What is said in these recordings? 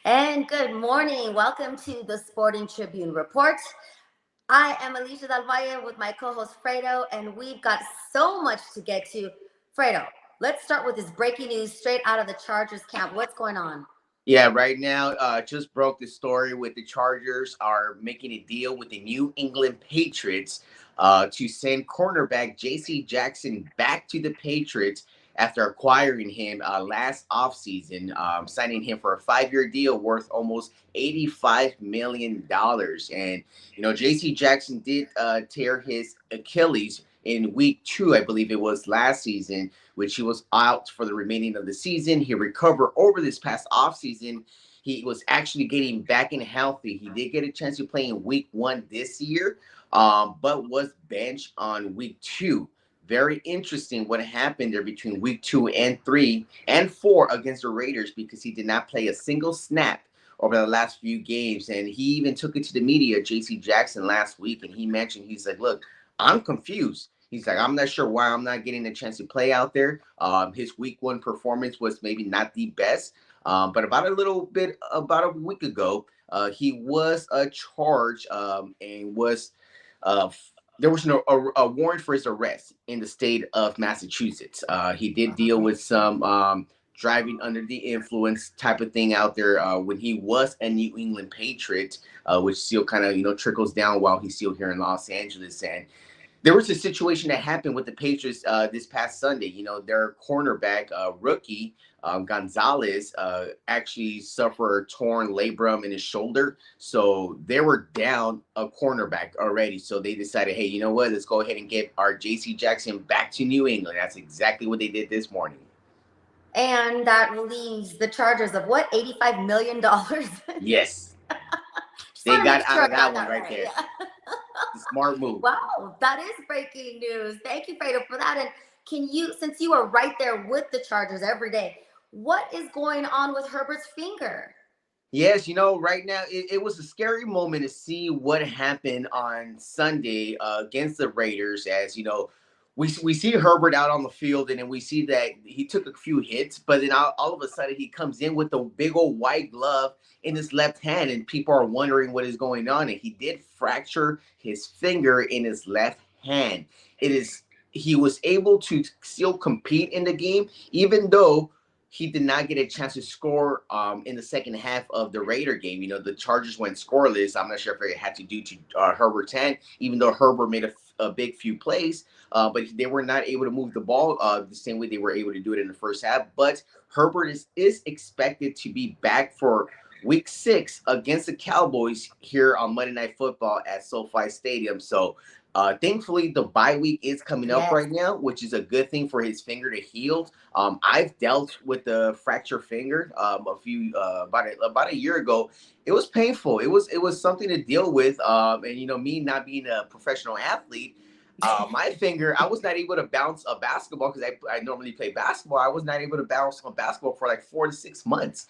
And good morning. Welcome to the Sporting Tribune Report. I am Alysha Valle with my co-host Fredo, and we've got so much to get to. Fredo, let's start with this breaking news straight out of the Chargers camp. What's going on? Yeah, right now, just broke the story with the Chargers are making a deal with the New England Patriots to send cornerback J.C. Jackson back to the Patriots after acquiring him last offseason, signing him for a 5-year deal worth almost $85 million. And, J.C. Jackson did tear his Achilles in week 2, I believe it was last season, which he was out for the remaining of the season. He recovered over this past offseason. He was actually getting back and healthy. He did get a chance to play in week 1 this year, but was benched on week 2. Very interesting what happened there between week 2 and 3 and 4 against the Raiders, because he did not play a single snap over the last few games. And he even took it to the media, JC Jackson, last week, and he mentioned, he's like, look, I'm confused. He's like, I'm not sure why I'm not getting a chance to play out there. His week 1 performance was maybe not the best, but about a week ago, he was charged and was uh, there was a warrant for his arrest in the state of Massachusetts. He did deal with some driving under the influence type of thing out there when he was a New England Patriot, which still kind of trickles down while he's still here in Los Angeles. And there was a situation that happened with the Patriots this past Sunday. Their cornerback rookie Gonzalez actually suffered a torn labrum in his shoulder, so they were down a cornerback already. So they decided, hey, you know what? Let's go ahead and get our J.C. Jackson back to New England. That's exactly what they did this morning. And that relieves the Chargers of what? $85 million? Yes, Just they want to got make out sure I of that got one that right right. there. Yeah. The smart move. Wow, that is breaking news. Thank you, Fredo, for that. And since you are right there with the Chargers every day, what is going on with Herbert's finger? Yes, right now it was a scary moment to see what happened on Sunday against the Raiders. As we see Herbert out on the field, and then we see that he took a few hits, but then all of a sudden he comes in with a big old white glove in his left hand, and people are wondering what is going on. And he did fracture his finger in his left hand. He was able to still compete in the game, even though he did not get a chance to score in the second half of the Raider game. The Chargers went scoreless. I'm not sure if it had to do to Herbert's hand, even though Herbert made a big few plays, but they were not able to move the ball the same way they were able to do it in the first half. But Herbert is expected to be back for Week 6 against the Cowboys here on Monday Night Football at SoFi Stadium. So thankfully, the bye week is coming up Yes. right now, which is a good thing for his finger to heal. I've dealt with the fractured finger about a year ago. It was painful. It was something to deal with. And me not being a professional athlete, my finger, I was not able to bounce a basketball because I normally play basketball. I was not able to bounce a basketball for like 4 to 6 months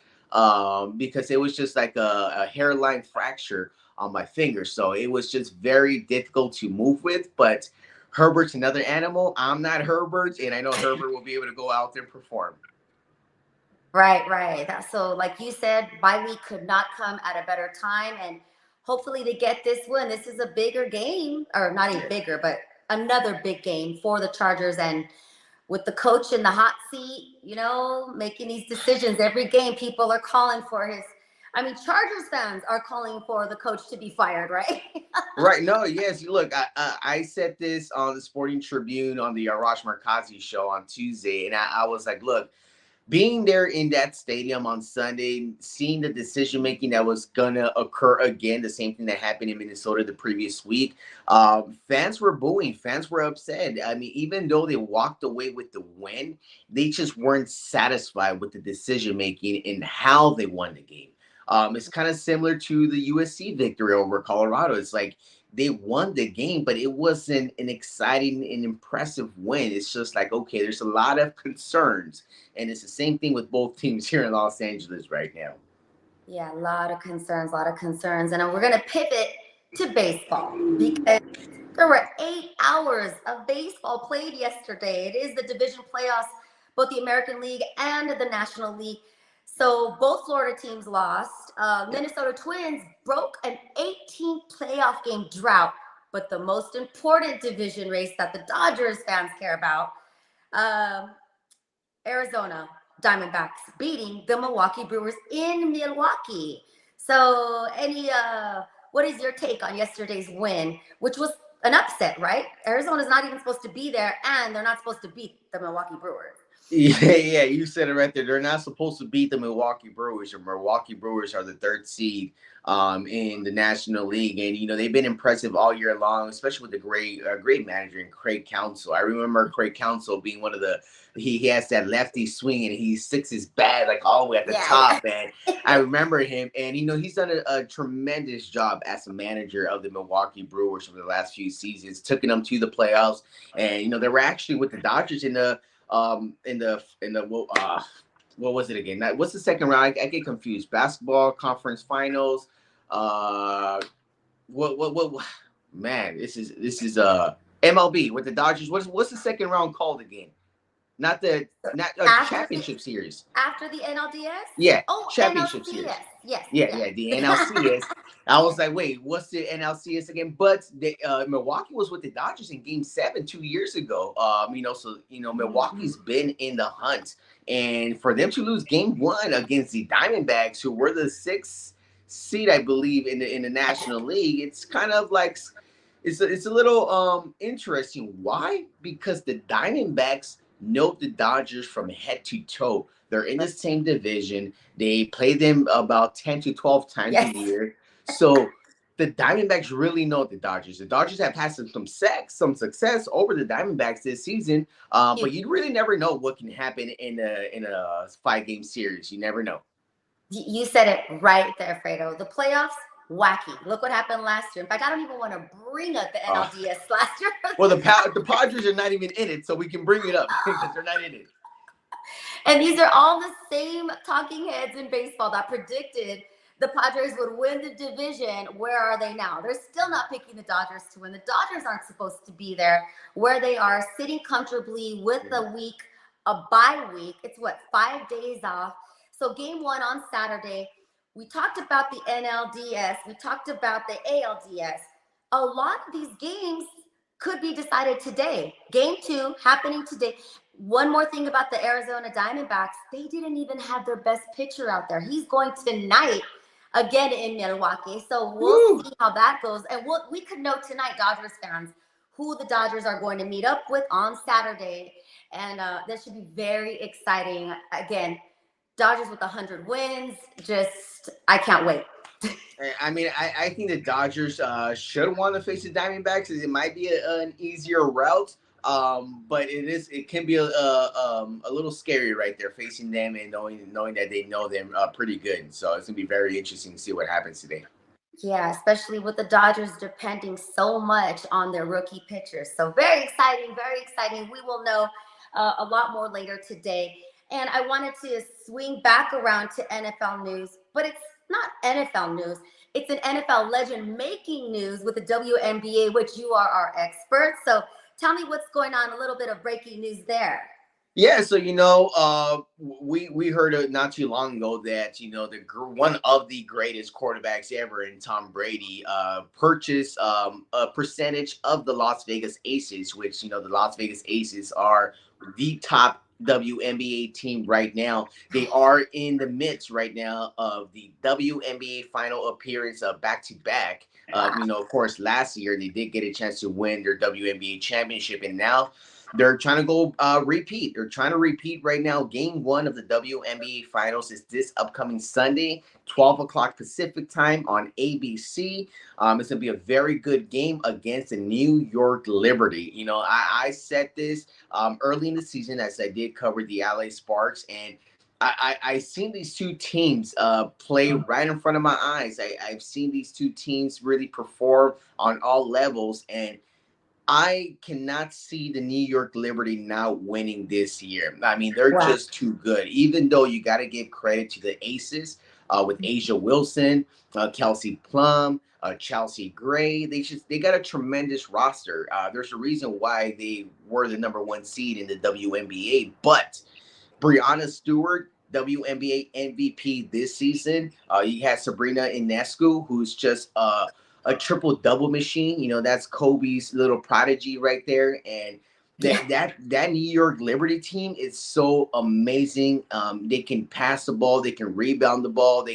because it was just like a hairline fracture on my finger. So it was just very difficult to move with. But Herbert's another animal. I'm not Herbert, and I know Herbert will be able to go out there and perform. Right, right. So, like you said, bye week could not come at a better time. And hopefully, they get this win. This is a bigger game, or not even bigger, but another big game for the Chargers. And with the coach in the hot seat, making these decisions every game, people are calling for his. I mean, Chargers fans are calling for the coach to be fired, right? Right. No, yes. Look, I said this on the Sporting Tribune on the Arash Markazi show on Tuesday, and I was like, look, being there in that stadium on Sunday, seeing the decision making that was gonna occur again, the same thing that happened in Minnesota the previous week, fans were booing, fans were upset. I mean, even though they walked away with the win, they just weren't satisfied with the decision making and how they won the game. It's kind of similar to the USC victory over Colorado. It's like they won the game, but it wasn't an exciting and impressive win. It's just like, okay, there's a lot of concerns, and it's the same thing with both teams here in Los Angeles right now. Yeah, a lot of concerns, a lot of concerns. And we're going to pivot to baseball because there were 8 hours of baseball played yesterday. It is the division playoffs, both the American League and the National League. So both Florida teams lost. Yeah. Minnesota Twins broke an 18 playoff game drought. But the most important division race that the Dodgers fans care about, um, Arizona Diamondbacks beating the Milwaukee Brewers in Milwaukee. So, what is your take on yesterday's win, which was an upset, right? Arizona's not even supposed to be there, and they're not supposed to beat the Milwaukee Brewers. Yeah, you said it right there. They're not supposed to beat the Milwaukee Brewers. Or Milwaukee Brewers are the third seed in the National League, and they've been impressive all year long, especially with the great manager in Craig Counsell. I remember Craig Counsell being one of the he has that lefty swing and he sticks his bat like all the way at the Yeah, top, and I remember him, and he's done a tremendous job as a manager of the Milwaukee Brewers over the last few seasons, taking them to the playoffs, and they were actually with the Dodgers what was it again? What's the second round? I get confused. Basketball conference finals. Uh, what? Man, this is MLB with the Dodgers. What's the second round called again? Not a after the championship series. after the NLDS. Yeah, Oh, championship series. NLCS. Yes, Yeah, yes. yeah, the NLCS. I was like, wait, what's the NLCS again? But Milwaukee was with the Dodgers in Game 7 2 years ago. So Milwaukee's been in the hunt, and for them to lose Game 1 against the Diamondbacks, who were the sixth seed, I believe, in the National League, it's kind of like it's a little interesting. Why? Because the Diamondbacks know the Dodgers from head to toe. They're in the same division. They play them about 10 to 12 times a Yes. year. So the Diamondbacks really know the Dodgers. The Dodgers have had some success over the Diamondbacks this season, but you really never know what can happen in a 5-game series. You never know. You said it right there, Fredo. The playoffs, wacky. Look what happened last year. In fact, I don't even want to bring up the Uh, NLDS last year. well, the Padres are not even in it, so we can bring it up because they're not in it. And these are all the same talking heads in baseball that predicted the Padres would win the division. Where are they now? They're still not picking the Dodgers to win. The Dodgers aren't supposed to be there where they are, sitting comfortably with a bye week. It's what, 5 days off. So game one on Saturday, we talked about the NLDS. We talked about the ALDS. A lot of these games could be decided today. Game two happening today. One more thing about the Arizona Diamondbacks, they didn't even have their best pitcher out there. He's going tonight again in Milwaukee. So we'll see how that goes. And we could know tonight, Dodgers fans, who the Dodgers are going to meet up with on Saturday. And that should be very exciting. Again, Dodgers with 100 wins. I can't wait. I mean, I think the Dodgers should want to face the Diamondbacks. It might be an easier route, but it can be a little scary right there facing them and knowing that they know them pretty good. So it's gonna be very interesting to see what happens today. Yeah, especially with the Dodgers depending so much on their rookie pitchers. So very exciting, very exciting. We will know a lot more later today. And I wanted to swing back around to NFL news, but it's not NFL news. It's an NFL legend making news with the WNBA, which you are our expert. So tell me what's going on, a little bit of breaking news there. Yeah, so we heard not too long ago that one of the greatest quarterbacks ever in Tom Brady purchased a percentage of the Las Vegas Aces, which the Las Vegas Aces are the top WNBA team right now. They are in the midst right now of the WNBA final appearance of back to back. Of course, last year they did get a chance to win their WNBA championship, and now they're trying to go repeat. They're trying to repeat right now. Game one of the WNBA finals is this upcoming Sunday, 12 o'clock Pacific time on ABC. It's going to be a very good game against the New York Liberty. I said this early in the season as I did cover the LA Sparks, and I seen these two teams play right in front of my eyes. I've seen these two teams really perform on all levels, and I cannot see the New York Liberty not winning this year. I mean, they're Wow. just too good. Even though you got to give credit to the Aces with Asia Wilson, Kelsey Plum, Chelsea Gray. They got a tremendous roster. There's a reason why they were the number one seed in the WNBA. But Brianna Stewart, WNBA MVP this season. You had Sabrina Ionescu, who's just a triple double machine. You know, that's Kobe's little prodigy right there. And Yeah. that New York Liberty team is so amazing. They can pass the ball, they can rebound the ball.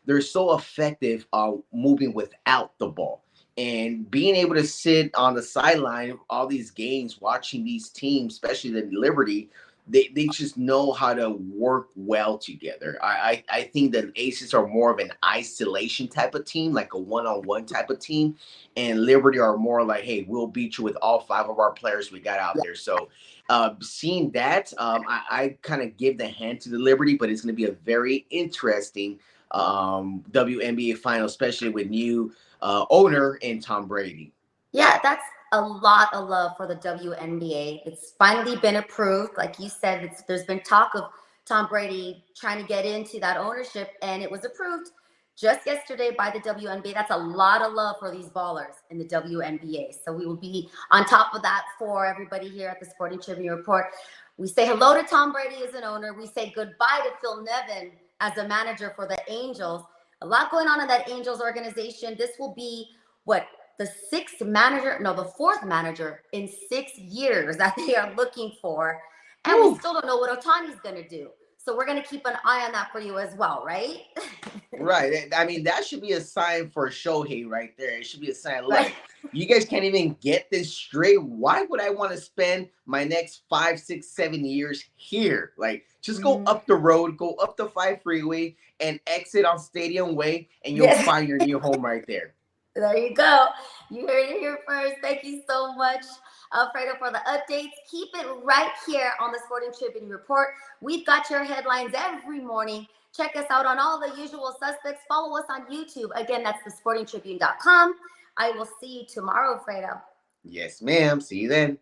They're so effective moving without the ball. And being able to sit on the sideline all these games, watching these teams, especially the Liberty, they just know how to work well together. I think that Aces are more of an isolation type of team, like a one-on-one type of team, and Liberty are more like, hey, we'll beat you with all five of our players we got out there. So seeing that, I kind of give the hand to the Liberty, but it's going to be a very interesting WNBA final, especially with new owner in Tom Brady. Yeah, that's a lot of love for the WNBA. It's finally been approved. Like you said, there's been talk of Tom Brady trying to get into that ownership, and it was approved just yesterday by the WNBA. That's a lot of love for these ballers in the WNBA. So we will be on top of that for everybody here at the Sporting Tribune Report. We say hello to Tom Brady as an owner. We say goodbye to Phil Nevin as a manager for the Angels. A lot going on in that Angels organization. This will be what, the fourth manager in 6 years that they are looking for. And we still don't know what Otani's going to do. So we're going to keep an eye on that for you as well, right? Right. I mean, that should be a sign for Shohei right there. It should be a sign. Look, Right. you guys can't even get this straight. Why would I want to spend my next 5, 6, 7 years here? Like, just go up the road, go up the 5 freeway, and exit on Stadium Way, and you'll Yes. find your new home right there. There you go. You heard it here first. Thank you so much, Fredo, for the updates. Keep it right here on the Sporting Tribune Report. We've got your headlines every morning. Check us out on all the usual suspects. Follow us on YouTube. Again, that's thesportingtribune.com. I will see you tomorrow, Fredo. Yes, ma'am. See you then.